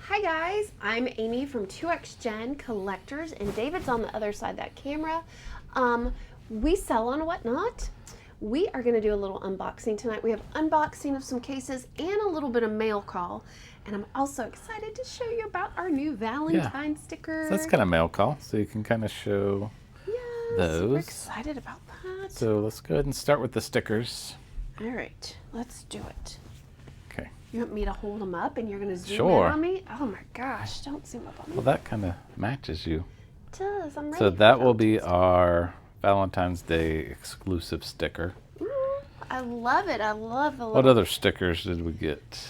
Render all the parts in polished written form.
Hi guys, I'm Amy from 2X Gen Collectors, and David's on the other side of that camera. We sell on Whatnot. We are going to do a little unboxing tonight. We have unboxing of some cases and a little bit of mail call. And I'm also excited to show you about our new Valentine sticker. So that's kind of mail call, so you can kind of show those. We're excited about that. So let's go ahead and start with the stickers. All right, let's do it. Okay. You want me to hold them up and you're going to zoom Sure. in on me? Oh my gosh, don't zoom up on me. Well, that kind of matches you. It does. I'm ready. So that will be our Valentine's Day exclusive sticker. I love it. I love the little... What other stickers did we get?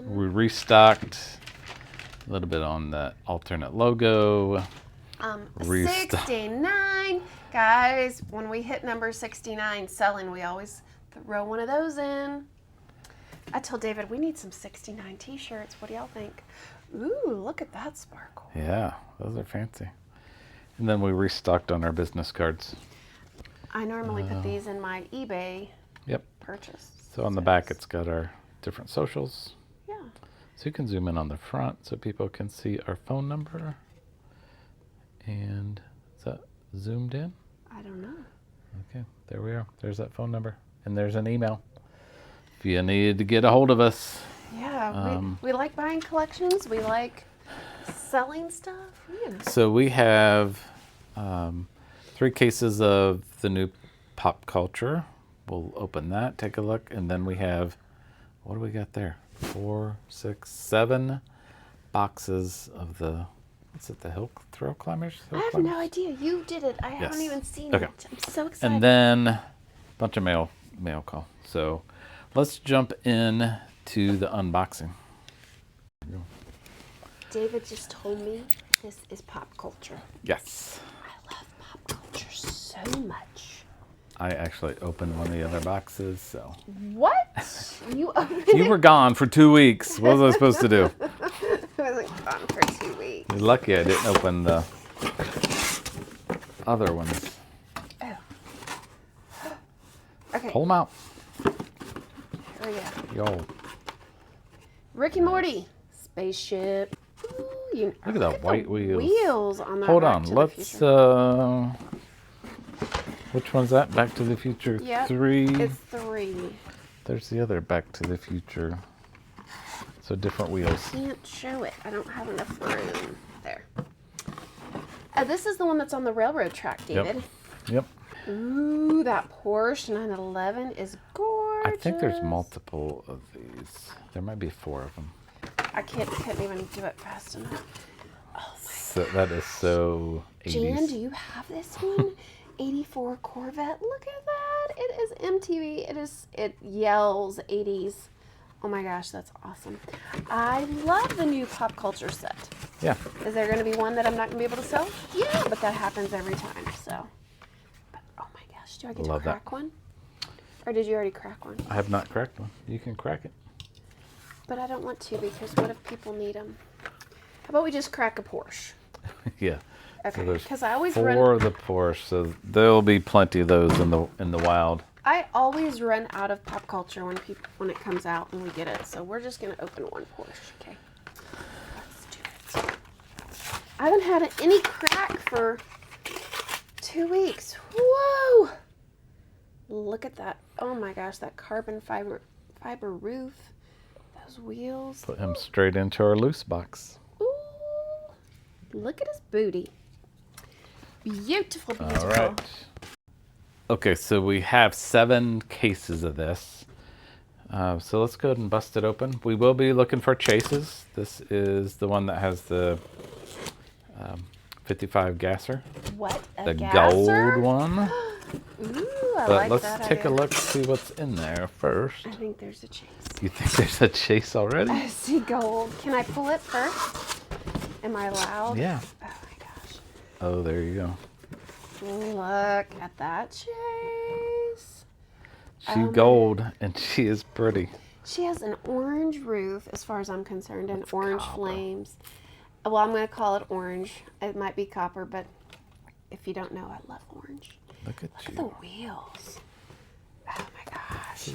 We restocked a little bit on the alternate logo. 69. Guys, when we hit number 69 selling, we always throw one of those in. I told David we need some 69 t-shirts. What do y'all think? Ooh, look at that sparkle. Yeah, those are fancy. And then we restocked on our business cards. I normally put these in my eBay purchase. So on the back it's got our different socials. Yeah. So you can zoom in on the front so people can see our phone number. And is that zoomed in? I don't know. Okay, there we are. There's that phone number. And there's an email if you need to get a hold of us. Yeah, we like buying collections. We like selling stuff. You know. So we have 3 cases of the new pop culture. We'll open that, take a look, and then we have, what do we got there? 4, 6, 7 boxes of the, what's it, the Thrill Climbers? I have no idea. You did it. I haven't even seen it. I'm so excited. And then a bunch of mail call. So let's jump in to the unboxing. David just told me this is pop culture. Yes. I love pop culture so much. I actually opened one of the other boxes, so. What? You opened You were gone for 2 weeks. What was I supposed to do? I wasn't gone for 2 weeks. You're lucky I didn't open the other ones. Oh. Okay. Pull them out. Here we go. Yo. Rick and Morty. Spaceship. Ooh, Look at that white wheels. Wheels on that. Hold on. Let's, which one's that? Back to the Future 3? It's 3. There's the other Back to the Future. So different wheels. I can't show it. I don't have enough room. There. This is the one that's on the railroad track, David. Yep. Ooh, that Porsche 911 is gorgeous. I think there's multiple of these. There might be 4 of them. I couldn't even do it fast enough. Oh my So that is so 80s. Jan, do you have this one? 84 Corvette. Look at that. It is MTV. It yells 80s. Oh my gosh, that's awesome. I love the new pop culture set. Yeah. Is there going to be one that I'm not going to be able to sell? Yeah, but that happens every time, so. But, oh my gosh, do I get to crack one? Or did you already crack one? I have not cracked one. You can crack it. But I don't want to, because what if people need them? How about we just crack a Porsche? Yeah. Okay, so because I always 4 of the Porsche, so there'll be plenty of those in the wild. I always run out of pop culture when it comes out and we get it. So we're just gonna open one Porsche. Okay, let's do it. I haven't had any crack for 2 weeks. Whoa! Look at that. Oh my gosh, that carbon fiber roof. Those wheels. Put him straight into our loose box. Ooh! Look at his booty. Beautiful, beautiful. All right. Okay, so we have 7 cases of this. So let's go ahead and bust it open. We will be looking for chases. This is the one that has the 55 gasser. What a the gasser? gold one. Ooh, I but like let's that take idea. a look, see what's in there first. I think there's a chase. You think there's a chase already? I see gold. Can I pull it first? Am I allowed? Yeah. Oh my gosh. Oh, there you go. Look at that chase. She's gold and she is pretty. She has an orange roof, as far as I'm concerned, and It's orange copper. flames. Well, I'm going to call it orange. It might be copper, but if you don't know, I love orange. Look at Look you. at the wheels. Oh my gosh.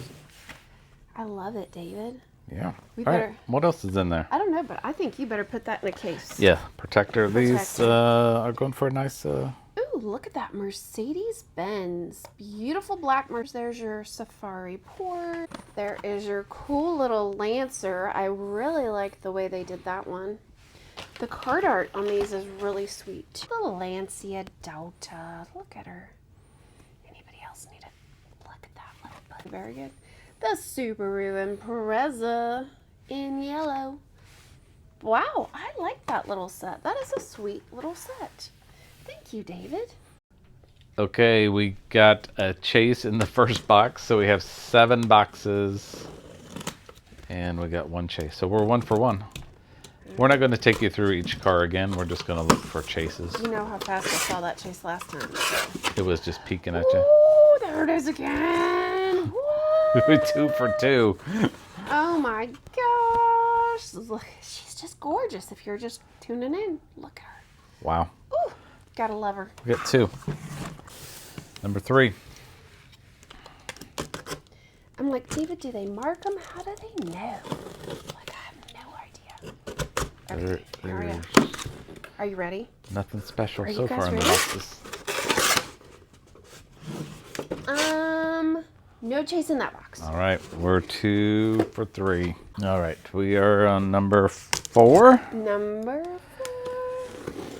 I love it, David. Yeah. We All right. better. What else is in there? I don't know, but I think you better put that in a case. Yeah, protector. These Protector. are going for a nice. Ooh, look at that Mercedes-Benz. Beautiful black Mercedes. There's your Safari port. There is your cool little Lancer. I really like the way they did that one. The card art on these is really sweet. The Lancia Delta. Look at her. Anybody else need it? Look at that little button. Very good. The Subaru Impreza in yellow. Wow, I like that little set. That is a sweet little set. Thank you, David. Okay, we got a chase in the first box, so we have 7 boxes, and we got 1 chase. So we're 1 for 1. We're not going to take you through each car again. We're just going to look for chases. You know how fast I saw that chase last time. So. It was just peeking at you. Ooh, there it is again. What? 2 for 2. Oh my gosh. Look, she's just gorgeous if you're just tuning in. Look at her. Wow. Ooh, gotta love her. We got 2. Number 3. I'm like, David, do they mark them? How do they know? Like, I have no idea. Okay, here we go. Are you ready? Nothing special Are so you guys far in the ready? boxes. No chase in that box. All right, we're 2 for 3. All right, we are on number 4. Number 4.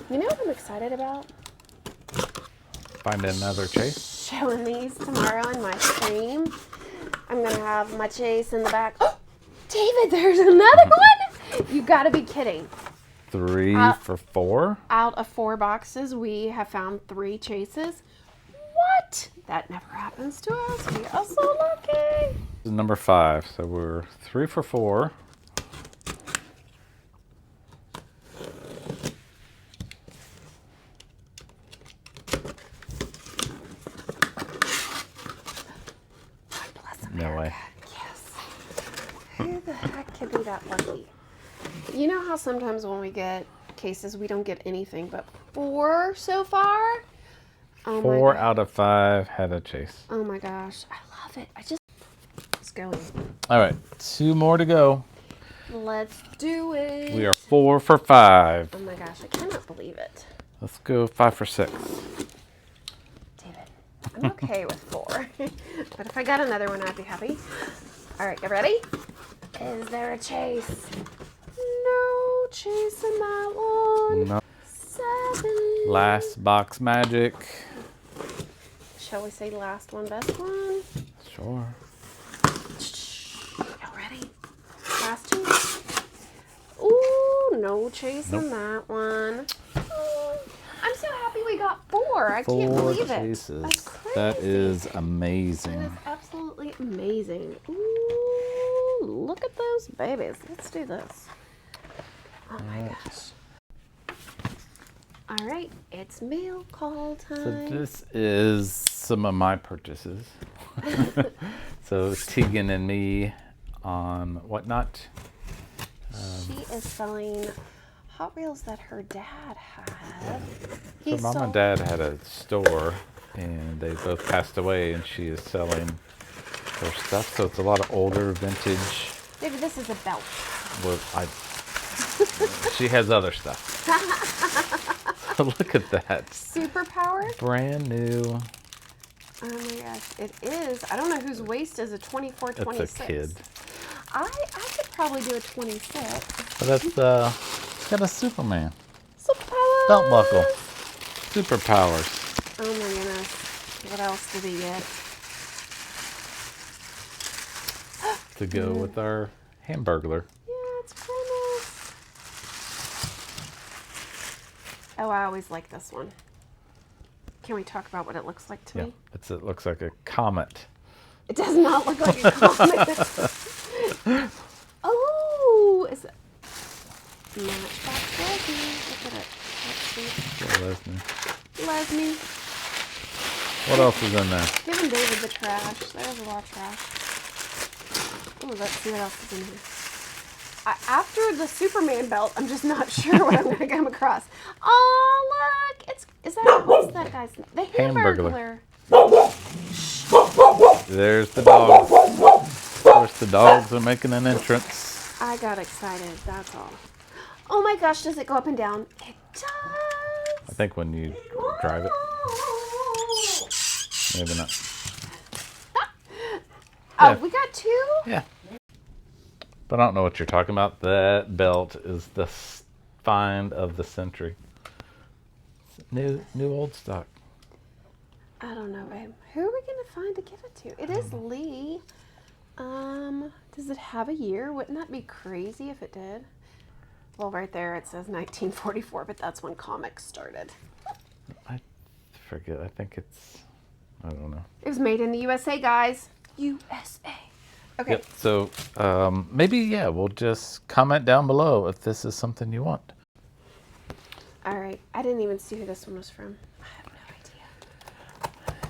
You know what I'm excited about? Find another chase. Showing these tomorrow in my stream. I'm gonna have my chase in the back. Oh, David, there's another one. You gotta be kidding. 3 for 4. Out of 4 boxes, we have found 3 chases. What? That never happens to us. We are so lucky. This is number 5, so we're 3 for 4. God bless America. No way. Yes. Who the heck can be that lucky? You know how sometimes when we get cases, we don't get anything but 4 so far? Oh 4 out of 5 had a chase. Oh my gosh. I love it. It's going. All right, 2 more to go. Let's do it. We are 4 for 5. Oh my gosh, I cannot believe it. Let's go 5 for 6. David, I'm okay with 4. But if I got another one, I'd be happy. All right, get ready? Is there a chase? No chase in that one. No. 7. Last box magic. Shall we say last one, best one? Sure. Y'all ready? Last 2. Ooh, no chase in that one. Oh, I'm so happy we got 4. I can't 4 believe chases. it. That's crazy. That is That amazing. is absolutely amazing. Ooh, look at those babies. Let's do this. Oh my gosh. All right, it's mail call time. So this is some of my purchases. So Tegan and me on Whatnot. She is selling Hot Wheels that her dad had. Her mom and dad had a store, and they both passed away, and she is selling their stuff. So it's a lot of older vintage. Maybe this is a belt. Well, she has other stuff. So look at that. Superpowered? Brand new. Oh my gosh, it is. I don't know whose waist is a 24, 26. It's a kid. I could probably do a 26. But that's it's got a Superman. Superpowers! Belt buckle. Superpowers. Oh my goodness. What else did he get? To go with our Hamburglar. Yeah, it's Christmas. Oh, I always like this one. Can we talk about what it looks like to Yeah, me? it looks like a comet. It does not look like a comet. Oh, is it Matchbox Leslie? Look at it. Let's see. Leslie. What else is in there? Giving David the trash. There's a lot of trash. Oh, let's see what else is in here. After the Superman belt, I'm just not sure what I'm going to come across. Oh, look! What's that guy's name? The Hamburglar. There's the dogs. Of course, the dogs are making an entrance. I got excited, that's all. Oh my gosh, does it go up and down? It does. I think when you drive it, maybe not. Oh, Yeah. we got 2? Yeah. But I don't know what you're talking about. That belt is the find of the century. New old stock. I don't know, babe. Who are we going to find to give it to? It is Lee. Does it have a year? Wouldn't that be crazy if it did? Well, right there it says 1944, but that's when comics started. I forget. I think it's, I don't know. It was made in the USA, guys. USA. Okay. Yep. So maybe, yeah, we'll just comment down below if this is something you want. All right. I didn't even see who this one was from. I have no idea.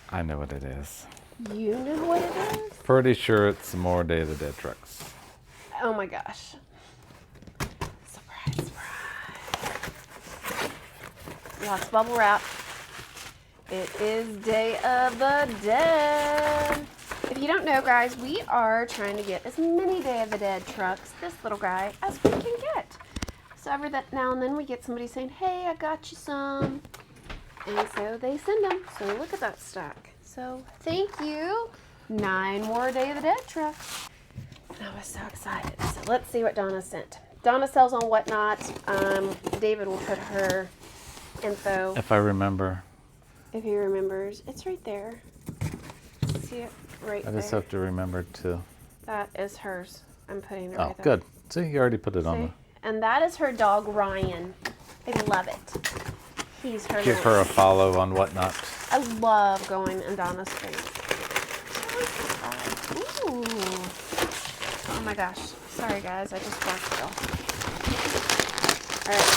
I know what it is. You know what it is? Pretty sure it's some more Day of the Dead trucks. Oh my gosh. Surprise, surprise. Lots of bubble wrap. It is Day of the Dead. If you don't know, guys, we are trying to get as many Day of the Dead trucks, this little guy, as we can get. So every now and then we get somebody saying, hey, I got you some. And so they send them. So look at that stack. So thank you. 9 more Day of the Dead trucks. And I was so excited. So let's see what Donna sent. Donna sells on Whatnot. David will put her info. If I remember. If he remembers. It's right there. See it right I there. just have to remember to. That is hers. I'm putting it Oh, right there. good. See, you already put it on See? the. And that is her dog, Ryan. I love it. He's her Give little- her a follow on Whatnot. I love going in Donna's face. Ooh. Oh my gosh. Sorry guys, I just walked it off. Alright.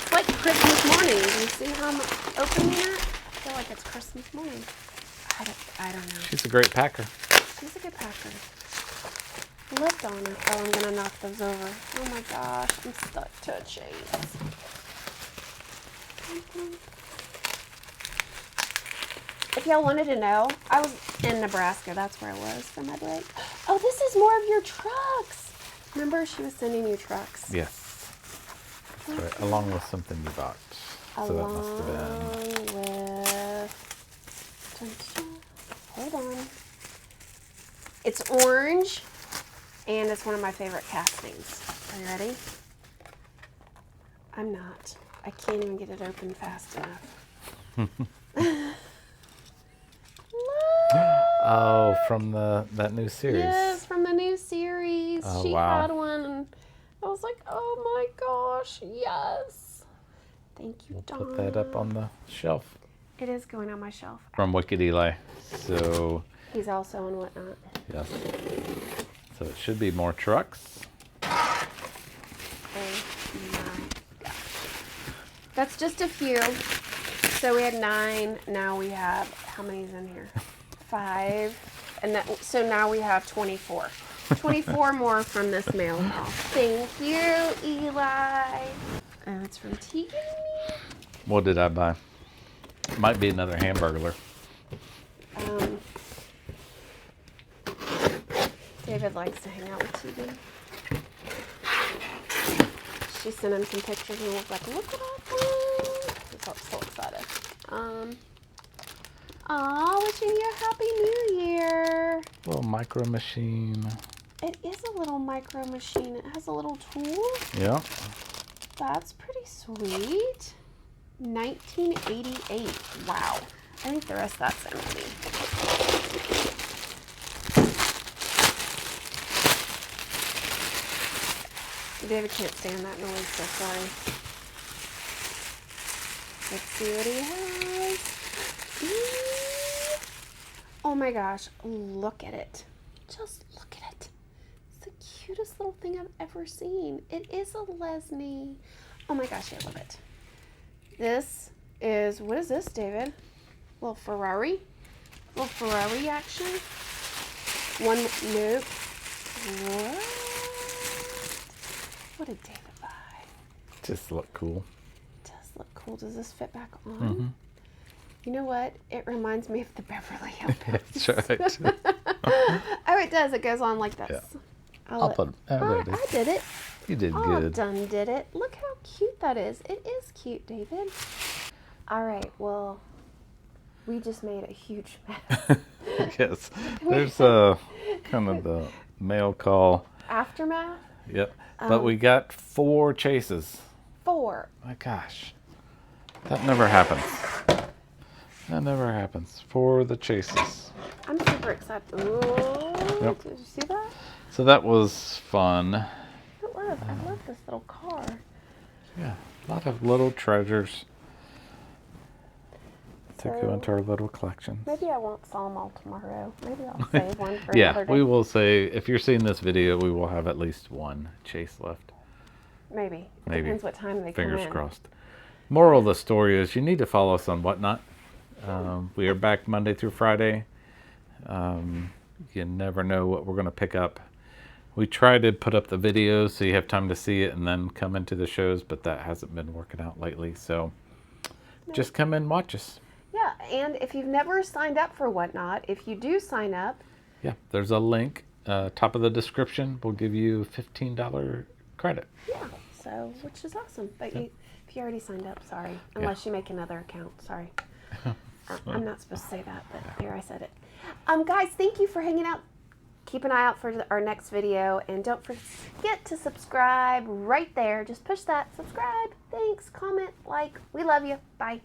It's like Christmas morning. Do you see how I'm opening it? I feel like it's Christmas morning. I don't know. She's a great packer. She's a good packer. I love Donna. Oh, I'm gonna knock those over. Oh my gosh, I'm stuck to a chase. If y'all wanted to know, I was in Nebraska. That's where I was for my break. Oh, this is more of your trucks. Remember, she was sending you trucks. Yes. That's right. Along with something you bought. So that must have been. Hold on. It's orange, and it's one of my favorite castings. Are you ready? I'm not. I can't even get it open fast enough. Oh, from that new series. Yes, from the new series. Oh, She wow. had one, and I was like, oh my gosh, yes. Thank you, Donna. Put that up on the shelf. It is going on my shelf. From Wicked Eli. So, He's also on Whatnot. yes. So it should be more trucks. Oh my gosh. That's just a few. So we had 9. Now we have, how many is in here? 5. And so now we have 24. 24 more from this mail haul. Thank you, Eli. Oh, it's from Tegan and me. What did I buy? Might be another Hamburglar. David likes to hang out with Tegan. She sent him some pictures and was like, look what I found. He's so excited. Aw, wishing you a happy new year. Little micro machine. It is a little micro machine. It has a little tool. Yeah. That's pretty sweet. 1988. Wow. I think the rest of that's empty. David can't stand that noise, so sorry. Let's see what he has. Ooh. Oh my gosh, look at it. Just look at it. It's the cutest little thing I've ever seen. It is a Lesney. Oh my gosh, I love it. This is, what is this, David? Little Ferrari? Little Ferrari action? Nope. What? What did David buy? Just look cool. It does look cool. Does this fit back on? Mm-hmm. You know what? It reminds me of the Beverly Hills. That's right. Oh, it does. It goes on like this. Yeah. I'll put. Oh, there it is. I did it. You did Oh, good. done did it. Look how cute that is. It is cute, David. All right, well, we just made a huge mess. Yes. There's kind of the mail call. Aftermath? Yep. But we got 4 chases. 4. My gosh. That never happens. That never happens. For the chases. I'm super excited. Ooh, Yep. did you see that? So that was fun. I love this little car. Yeah. A lot of little treasures to So, go into our little collection. maybe I won't sell them all tomorrow. Maybe I'll save one for Yeah, another day. we will say, if you're seeing this video, we will have at least 1 chase left. Maybe. Maybe. Depends what time they come Fingers in. crossed. Moral of the story is you need to follow us on Whatnot. We are back Monday through Friday. You never know what we're going to pick up. We try to put up the videos so you have time to see it and then come into the shows, but that hasn't been working out lately. So just come and watch us. Yeah, and if you've never signed up for Whatnot, if you do sign up, Yeah, there's a link, top of the description. We'll give you $15 credit. yeah, so, which is awesome. But if you already signed up, sorry. Unless you make another account, sorry. I'm not supposed to say that, but there, I said it. Guys, thank you for hanging out. Keep an eye out for our next video, and don't forget to subscribe right there. Just push that subscribe. Thanks, comment, like. We love you. Bye.